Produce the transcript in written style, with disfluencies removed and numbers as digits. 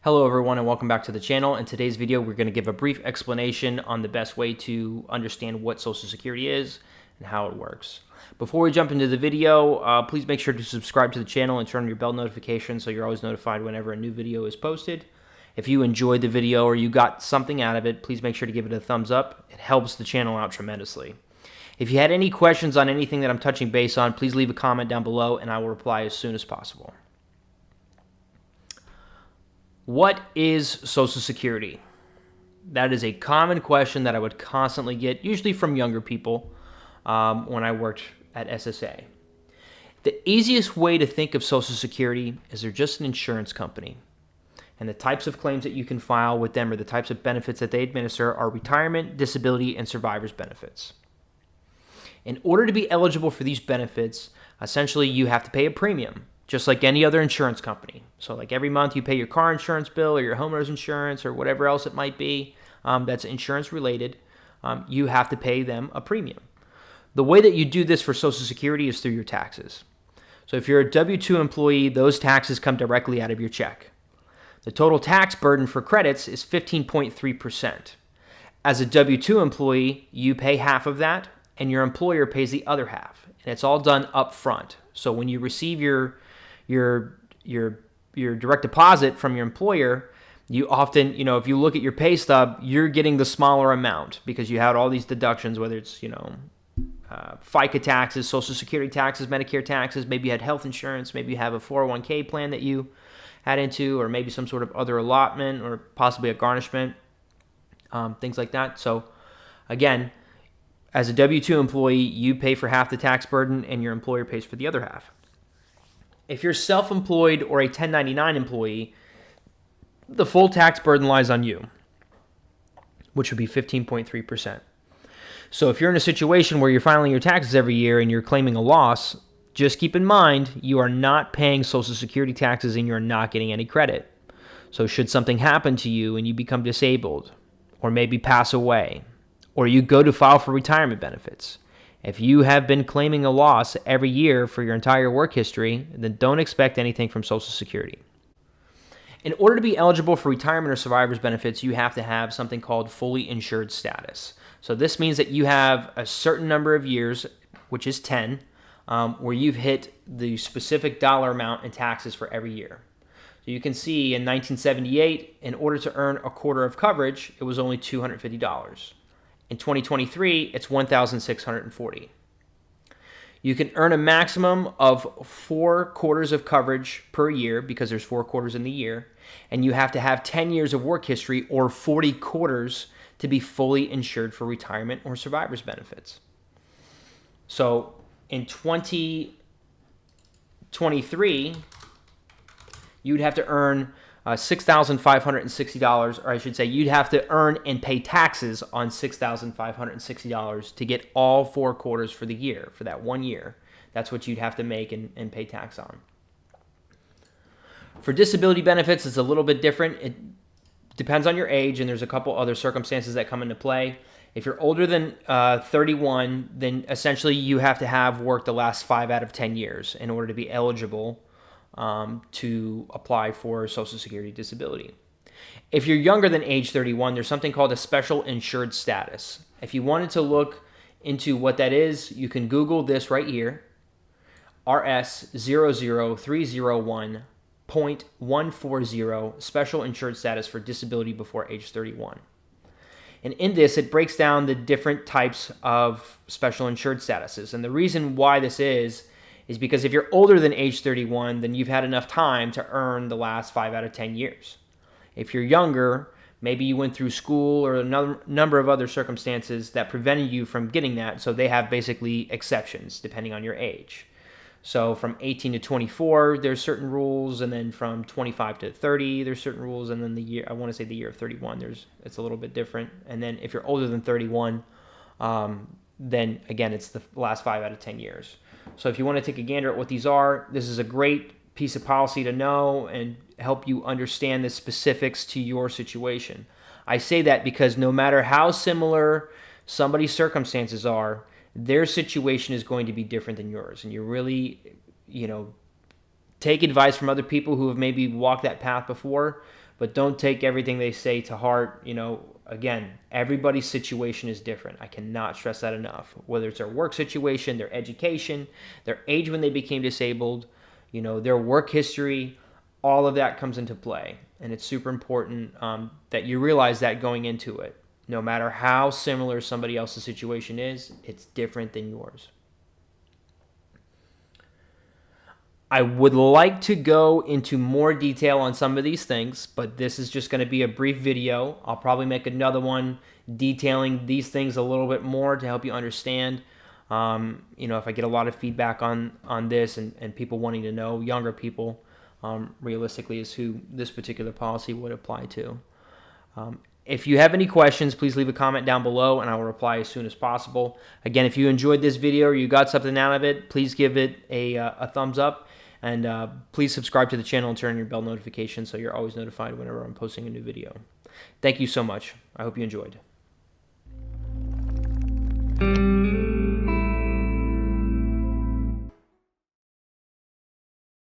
Hello everyone and welcome back to the channel. In today's video, we're going to give a brief explanation on the best way to understand what Social Security is and how it works. Before we jump into the video, please make sure to subscribe to the channel and turn on your bell notification so you're always notified whenever a new video is posted. If you enjoyed the video or you got something out of it, please make sure to give it a thumbs up. It helps the channel out tremendously. If you had any questions on anything that I'm touching base on, please leave a comment down below and I will reply as soon as possible. What is Social Security? That is a common question that I would constantly get, usually from younger people, when I worked at SSA. The easiest way to think of Social Security is they're just an insurance company. And the types of claims that you can file with them or the types of benefits that they administer are retirement, disability, and survivor's benefits. In order to be eligible for these benefits, essentially you have to pay a premium, just like any other insurance company. So like every month you pay your car insurance bill or your homeowner's insurance or whatever else it might be that's insurance related, you have to pay them a premium. The way that you do this for Social Security is through your taxes. So if you're a W-2 employee, those taxes come directly out of your check. The total tax burden for credits is 15.3%. As a W-2 employee, you pay half of that and your employer pays the other half. And it's all done up front. So when you receive your direct deposit from your employer, you often, if you look at your pay stub, you're getting the smaller amount because you had all these deductions, whether it's, FICA taxes, Social Security taxes, Medicare taxes, maybe you had health insurance, maybe you have a 401k plan that you had into, or maybe some sort of other allotment or possibly a garnishment, things like that. So again, as a W-2 employee, you pay for half the tax burden and your employer pays for the other half. If you're self-employed or a 1099 employee, the full tax burden lies on you, which would be 15.3%. So if you're in a situation where you're filing your taxes every year and you're claiming a loss, just keep in mind you are not paying Social Security taxes and you're not getting any credit. So should something happen to you and you become disabled or maybe pass away or you go to file for retirement benefits, if you have been claiming a loss every year for your entire work history, then don't expect anything from Social Security. In order to be eligible for retirement or survivor's benefits, you have to have something called fully insured status. So this means that you have a certain number of years, which is 10, where you've hit the specific dollar amount in taxes for every year. So you can see in 1978, in order to earn a quarter of coverage, it was only $250. In 2023, it's $1,640. You can earn a maximum of 4 quarters of coverage per year because there's 4 quarters in the year, and you have to have 10 years of work history or 40 quarters to be fully insured for retirement or survivor's benefits. So in 2023, you'd have to earn $6,560, or I should say you'd have to earn and pay taxes on $6,560 to get all 4 quarters for the year, for that 1 year. That's what you'd have to make and pay tax on. For disability benefits, it's a little bit different. It depends on your age, and there's a couple other circumstances that come into play. If you're older than 31, then essentially you have to have worked the last 5 out of 10 years in order to be eligible to apply for Social Security disability. If you're younger than age 31, there's something called a special insured status. If you wanted to look into what that is, you can Google this right here, RS00301.140 special insured status for disability before age 31. And in this, it breaks down the different types of special insured statuses. And the reason why this is because if you're older than age 31, then you've had enough time to earn the last 5 out of 10 years. If you're younger, maybe you went through school or a number of other circumstances that prevented you from getting that, so they have basically exceptions depending on your age. So from 18 to 24, there's certain rules, and then from 25 to 30, there's certain rules, and then the year of 31, it's a little bit different. And then if you're older than 31, then again, it's the last 5 out of 10 years. So if you want to take a gander at what these are, this is a great piece of policy to know and help you understand the specifics to your situation. I say that because no matter how similar somebody's circumstances are, their situation is going to be different than yours. And you really, take advice from other people who have maybe walked that path before, but don't take everything they say to heart. Again, everybody's situation is different. I cannot stress that enough. Whether it's their work situation, their education, their age when they became disabled, their work history, all of that comes into play. And it's super important that you realize that going into it. No matter how similar somebody else's situation is, it's different than yours. I would like to go into more detail on some of these things, but this is just going to be a brief video. I'll probably make another one detailing these things a little bit more to help you understand. If I get a lot of feedback on this and people wanting to know, younger people, realistically is who this particular policy would apply to. If you have any questions, please leave a comment down below and I will reply as soon as possible. Again, if you enjoyed this video or you got something out of it, please give it a thumbs up. And please subscribe to the channel and turn on your bell notification so you're always notified whenever I'm posting a new video. Thank you so much. I hope you enjoyed.